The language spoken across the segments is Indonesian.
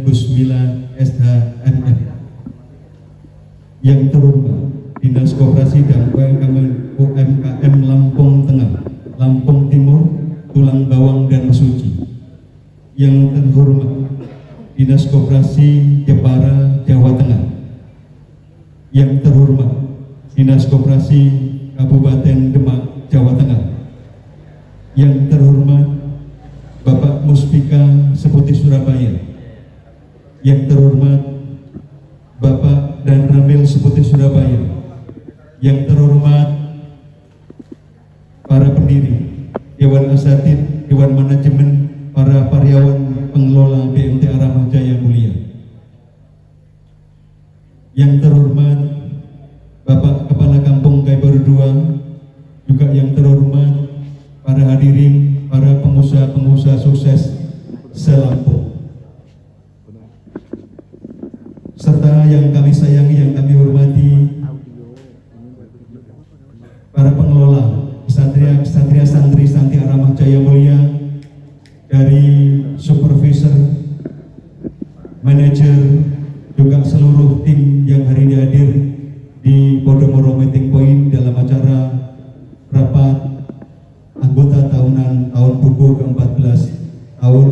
Gusmila SHMM. Yang terhormat Dinas Koperasi dan UMKM Lampung Tengah, Lampung Timur, Tulang Bawang dan Mesuji. Yang terhormat Dinas Koperasi Jepara, Jawa Tengah. Yang terhormat Dinas Koperasi Kabupaten Demak, Jawa Tengah. Yang terhormat Bapak Muspika Seputi Surabaya. Yang terhormat Bapak Dan Ramil Seputi Surabaya. Yang terhormat para pendiri, Dewan Asatid, Dewan Manajemen, para karyawan pengelola BMT Aramah Jaya Mulia. Yang terhormat Bapak Kepala Kampung Kaibaru II, juga yang terhormat para hadirin, para pengusaha-pengusaha sukses se-Lampung, serta yang kami sayangi, yang kami hormati, para pengelola kesatria santri Aramah Jaya Mulia, dari supervisor, manajer, juga seluruh tim yang hari ini hadir di Podomoro Meeting Point dalam acara rapat anggota tahunan tahun buku ke-14 tahun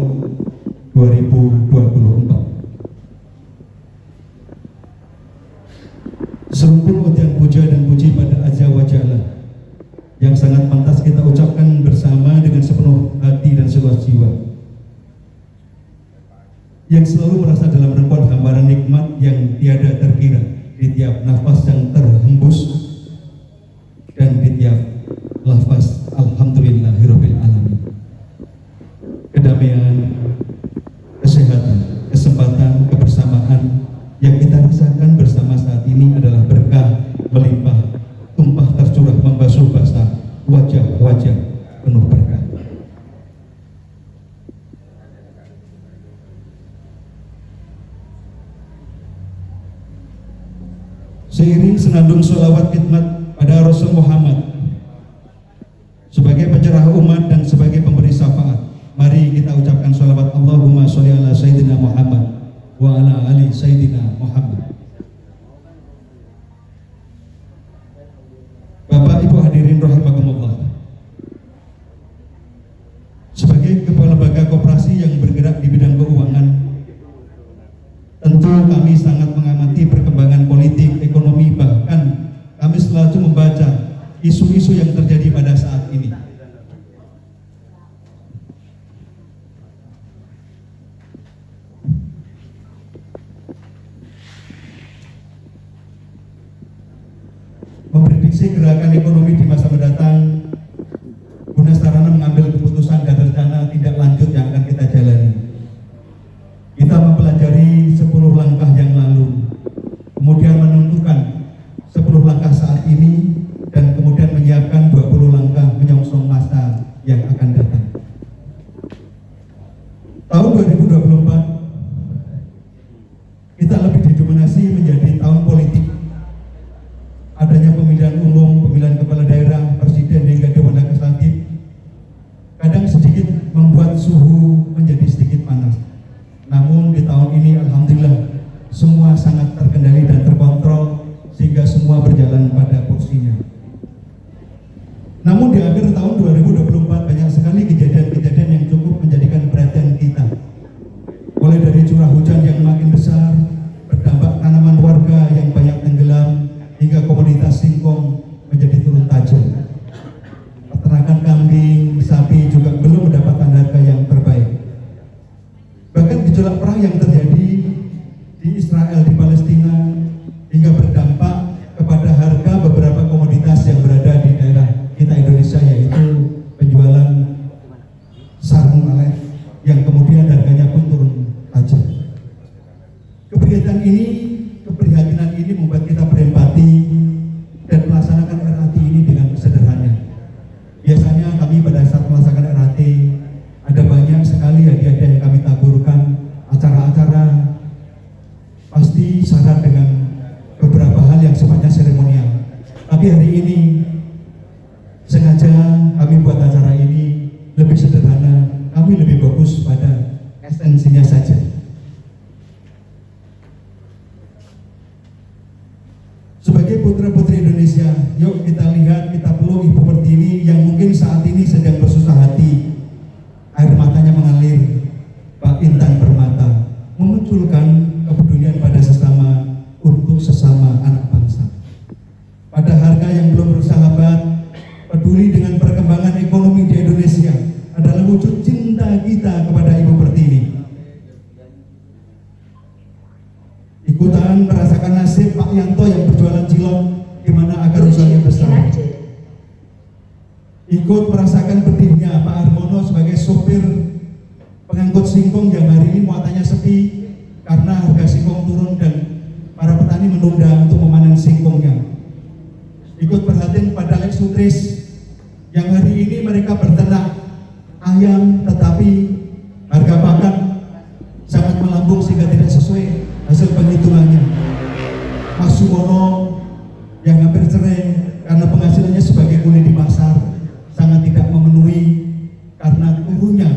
2024. Serumpun ujian puja dan puji pada Azza wa Jalla yang sangat pantas kita ucapkan bersama dengan sepenuh hati dan seluas jiwa, yang selalu merasa dalam rengkuan hamparan nikmat yang tiada terkira di tiap nafas yang terhembus dan di tiap lafaz alhamdulillahirabbil alamin. Kedamaian, kesehatan, kesempatan, kebersamaan yang kita rasakan bersama saat ini adalah berkah melimpah, tumpah tercurah, membasuh basah wajah-wajah penuh berkah. Seiring senandung sholawat khidmat pada Rasul Muhammad sebagai pencerah umat dan sebagai pemberi syafaat, mari kita ucapkan sholawat Allahumma sholli ala Sayyidina Muhammad wa ala ali Sayyidina Muhammad. Bapak Ibu hadirin rahimakumullah, sebagai kepala lembaga koperasi yang bergerak di bidang keuangan, tentu kami sangat mengamati perkembangan politik, ekonomi, bahkan kami selalu membaca isu-isu yang terjadi pada saat ini. Memprediksi gerakan ekonomi di masa mendatang guna sarana mengambil keputusan dan rencana tindak lanjut yang akan kita jalani. Kita mempelajari 10 langkah yang lalu, kemudian menentukan 10 langkah saat ini, dan kemudian menyiapkan 20 langkah menyongsong masa yang akan datang. Tahun 2024 kita lebih didominasi menjadi tahun politik. Adanya pemilihan umum, pemilihan kepala daerah, presiden hingga dewan legislatif kadang sedikit membuat suhu menjadi sedikit panas. Namun di tahun ini alhamdulillah semua sangat terkendali dan terkontrol sehingga semua berjalan pada porsinya. Namun di akhir tahun 2024 banyak sekali kejadian-kejadian yang cukup menjadikan perhatian kita. Mulai dari curah hujan yang makin besar, berdampak tanaman warga yang banyak tenggelam, hingga komoditas singkong menjadi turun tajam. Peternakan kambing, sapi juga belum mendapatkan harga yang terbaik. Bahkan gejolak perang yang terjadi di Israel, di Palestina, hingga berdampak kepada harga beberapa komoditas yang berada di daerah kita Indonesia, yaitu penjualan sarung alet yang kemudian harganya pun turun tajam. Keprihatinan ini membuat kita berempati dan melaksanakan RAT ini dengan sederhana. Biasanya kami pada saat melaksanakan RAT ada banyak sekali hadiah-hadiah yang kami taburkan, acara-acara pasti syarat dengan beberapa hal yang sifatnya seremonial. Tapi hari ini sengaja kami buat acara ini lebih sederhana, kami lebih fokus pada esensinya saja. ikutan merasakan nasib Pak Yanto yang berjualan cilok, gimana agar usahanya besar. Ikut merasakan pedihnya Pak Harmono sebagai sopir pengangkut singkong yang hari ini muatannya sepi karena harga singkong turun dan para petani menunda untuk memanen singkongnya. Ikut perhatian pada Lex Sutris yang hari ini mereka berternak ayam tetapi harga pakan sangat melambung sehingga tidak sesuai hasil penghitungannya. Mas Sumono yang hampir cerai karena penghasilannya sebagai kuli di pasar sangat tidak memenuhi karena turunnya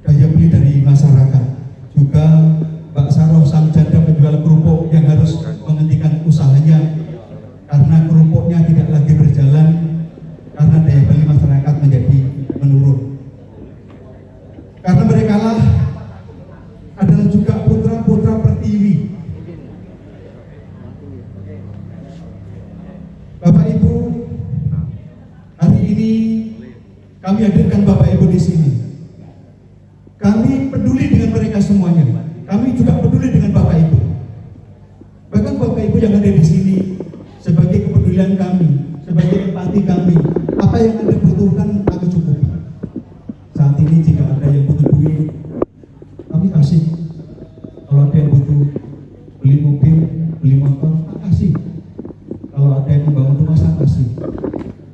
daya beli dari masyarakat. Juga Mbak Saroh sang janda penjual kerupuk yang harus menghentikan usahanya karena kerupuknya tidak lagi berjalan karena daya beli masyarakat menjadi menurun. Karena mereka lah adalah juga putra-putra Pertiwi. Bapak Ibu, hari ini kami hadirkan Bapak Ibu di sini. Kami peduli dengan mereka semuanya. Kami juga peduli dengan Bapak Ibu. Bahkan Bapak Ibu yang ada di sini sebagai kepedulian kami, sebagai empati kami, apa yang Anda butuhkan kami cukupi. Saat ini jika ada yang butuh duit, kami kasih. Kalau ada yang butuh beli mobil, beli motor, kasih. Kalau ada yang membangun rumah, saya kasih.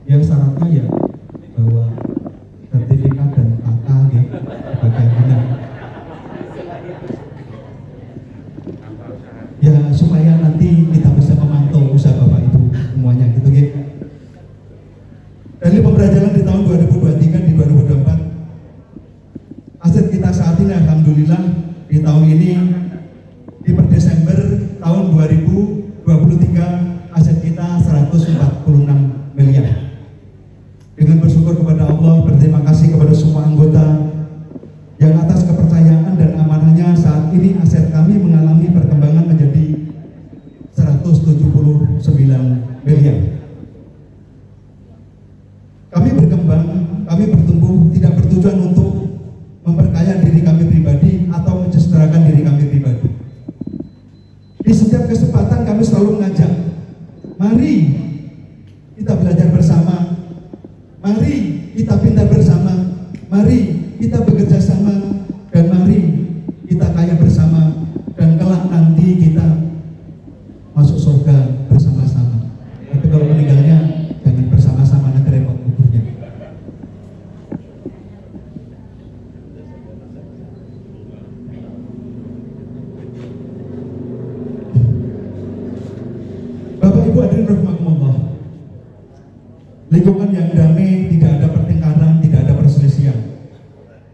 Ya syaratnya ya bahwa sertifikat dan KK ya sebagai benar. Ya supaya nanti kita bisa memantau usaha Bapak Ibu semuanya gitu ya. Dari pembelajaran di tahun 2023 di 2024 aset kita saat ini alhamdulillah di tahun ini di per Desember tahun 2023 aset kita 146 miliar. Dengan bersyukur kepada Allah, berterima kasih kepada semua anggota yang atas kepercayaan dan amanahnya saat ini aset kami mengalami perkembangan menjadi 179 miliar. Kami berkembang, kami bertumbuh tidak bertujuan untuk memperkaya diri kami pribadi atau mensejahterakan diri kami pribadi. Di setiap kesempatan kami selalu mengajak, mari kita belajar bersama, mari kita pintar bersama, mari kita bekerja sama, dan mari kita kaya bersama, dan kelak nanti kita masuk surga bersama-sama. Tapi kalau meninggalnya jangan bersama-sama, nanti repot kuburnya. Bapak Ibu hadirin rahimakumullah. Lingkungan yang damai, tidak ada pertengkaran, tidak ada perselisihan.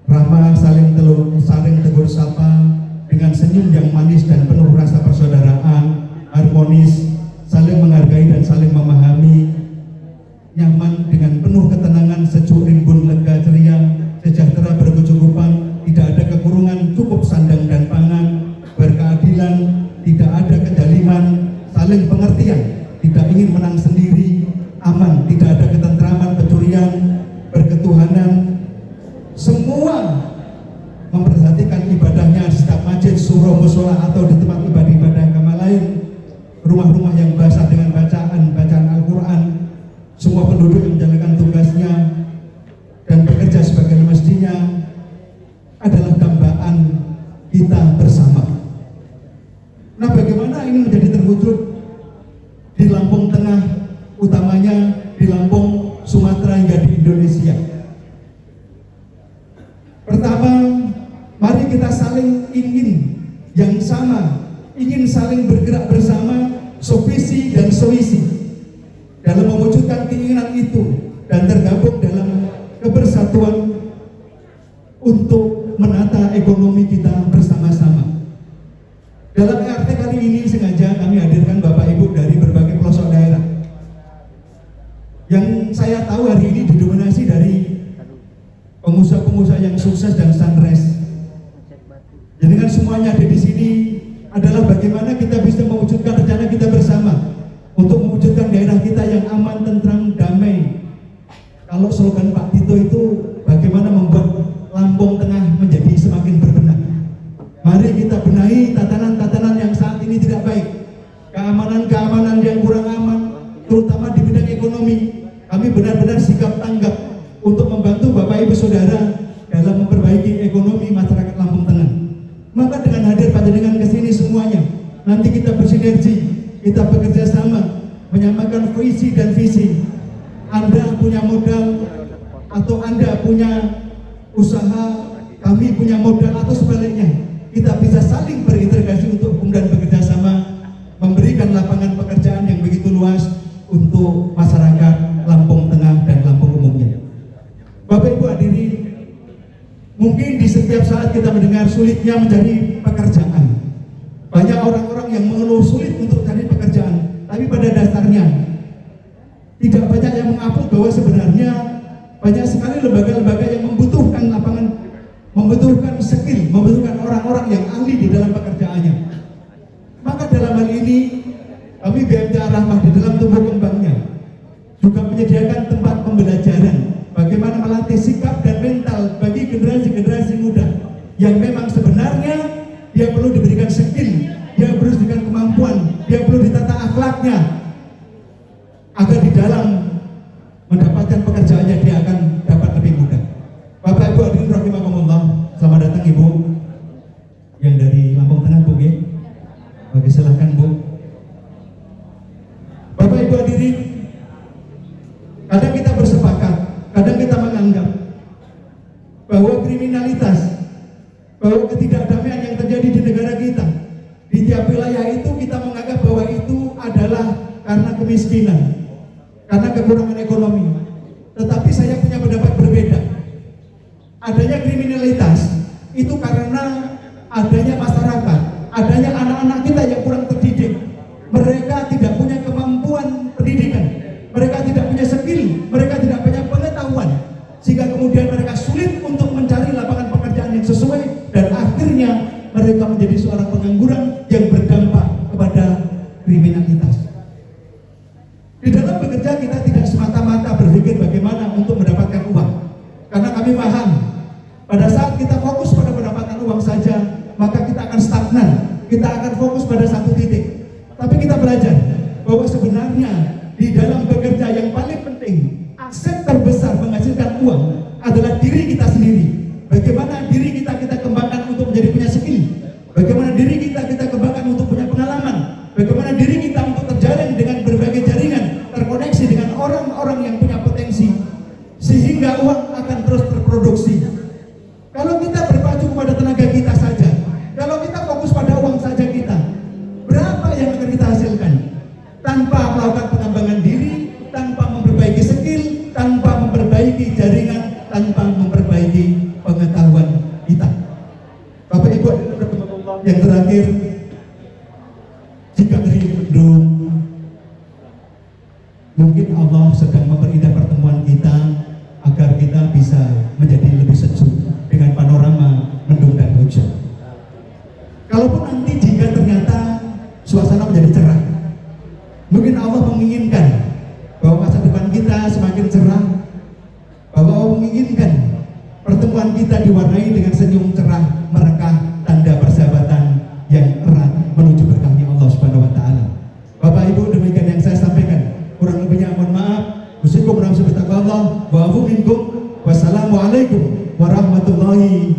Ramah, saling tegur sapa dengan senyum yang manis dan penuh rasa persaudaraan, harmonis, saling menghargai dan saling memahami, nyaman dengan penuh ketenangan, sejuk, rimbun, lega, ceria, sejahtera, berkecukupan, tidak ada kekurungan, cukup sandang dan pangan, berkeadilan, tidak ada kedaliman, saling pengertian, tidak ingin menang sendiri, aman, tidak ada ketentraman, pencurian, berketuhanan, semua memperhatikan ibadahnya di setiap masjid, surau, mushola atau di tempat ibadah agama lain, rumah-rumah yang basah dengan bacaan Al-Quran, semua penduduk yang menjalankan tugasnya dan bekerja sebagai mestinya adalah dambaan kita bersama. Nah, bagaimana ini menjadi terwujud di Lampung Tengah, utamanya di Lampung, Sumatera hingga di Indonesia? Pertama, mari kita saling ingin yang sama, ingin saling bergerak bersama, sevisi dan sewisi dalam mewujudkan keinginan itu dan tergabung dalam kebersatuan untuk menata ekonomi kita bersama-sama. Dalam ERT kali ini sengaja kami hadirkan Bapak Ibu dari berbagai pelosok daerah yang saya tahu hari ini didominasi dari pengusaha-pengusaha yang sukses dan sunrise. Jadi kan semuanya ada di sini adalah bagaimana kita bisa mewujudkan rencana kita bersama untuk mewujudkan daerah kita yang aman, tentram, damai. Kalau slogan Pak Tito itu bagaimana membuat Lampung Tengah menjadi semakin berbenah. Mari kita benahi tatanan-tatanan yang saat ini baik. Keamanan-keamanan yang kurang aman, terutama di bidang ekonomi, kami benar-benar sikap tanggap untuk membantu Bapak Ibu Saudara dalam memperbaiki ekonomi masyarakat Lampung Tengah. Maka dengan hadir panjenengan ke sini semuanya, nanti kita bersinergi, kita bekerja sama, menyamakan visi dan visi. Anda punya modal atau Anda punya usaha, kami punya modal atau sebaliknya, kita bisa saling berintegrasi untuk kemudian bekerja sama, memberikan lapangan pekerjaan yang begitu luas untuk masyarakat Lampung Tengah dan Lampung umumnya. Bapak Ibu hadirin, mungkin di setiap saat kita mendengar sulitnya mencari pekerjaan. Banyak orang-orang yang mengeluh sulit untuk cari pekerjaan, tapi pada dasarnya tidak banyak yang mengakui bahwa sebenarnya banyak sekali lembaga-lembaga yang membutuhkan lapangan, membutuhkan skill, membutuhkan orang-orang yang ahli di dalam pekerjaannya. Maka dalam hal ini kami BMT Ar-Rahmah di dalam tumbuh kembangnya juga menyediakan tempat pembelajaran bagaimana melatih sikap dan mental bagi generasi-generasi muda yang memang sebenarnya dia perlu diberikan skill, dia perlu diberikan kemampuan, dia perlu ditata akhlaknya agar di dalam mendapatkan pekerjaannya dia akan dapat lebih mudah. Bapak Ibu hadirin rahimakumullah, selamat datang Ibu yang dari Lampung Tengah Bu. Oke, silahkan Bu. Bapak Ibu hadirin, kadang kita bersepakat, kadang kita menganggap bahwa kriminalitas, bahwa ketidakdamaian yang terjadi di negara kita, di tiap wilayah itu kita menganggap bahwa itu adalah karena kemiskinan, karena kekurangan ekonomi. Tetapi saya punya pendapat berbeda. Adanya kriminalitas itu karena adanya masyarakat, adanya anak-anak kita yang kurang terdidik. Mereka tidak punya kemampuan pendidikan, mereka tidak punya skill, mereka tidak punya pengetahuan, sehingga kemudian mereka sulit untuk mencari lapangan pekerjaan yang sesuai, dan akhirnya mereka menjadi seorang pengangguran yang berdampak kepada kriminalitas. Di dalam bekerja kita tidak semata-mata berpikir bagaimana untuk mendapatkan uang, karena kami paham pada saat kita fokus pada pendapatan uang saja, maka kita akan stagnan, kita akan fokus pada satu titik. Tapi kita belajar bahwa sebenarnya di dalam bekerja yang paling penting, aset terbesar menghasilkan uang adalah diri kita sendiri. Bagaimana diri kita kembangkan untuk menjadi punya skill, bagaimana diri kita kembangkan untuk punya pengalaman, bagaimana diri kita untuk terjalin dengan berbagai jaringan, terkoneksi dengan orang-orang yang punya potensi, sehingga uang akan terus terproduksi. Kalau kita berpacu kepada tenaga kita saja, kalau kita fokus pada uang saja kita, berapa yang akan kita hasilkan? Tanpa melakukan pengembangan diri, tanpa memperbaiki skill, tanpa memperbaiki jaringan, tanpa memperbaiki pengetahuan kita. Bapak Ibu yang terakhir, jika dari mendung, mungkin Allah sedang memperindah pertemuan kita agar kita bisa menjadi lebih sejuk dengan panorama mendung dan hujan. Kalaupun nanti jika ternyata suasana menjadi cerah, mungkin Allah menginginkan bahwa masa depan kita semakin cerah, bahwa Allah menginginkan pertemuan kita diwarnai dengan senyum cerah, merekah, tanda persahabatan yang erat menuju berkahnya Allah Subhanahu wa taala. Bapak Ibu, demikian yang saya sampaikan. Kurang lebihnya mohon maaf. Wassalamualaikum warahmatullahi wabarakatuh. Wassalamualaikum warahmatullahi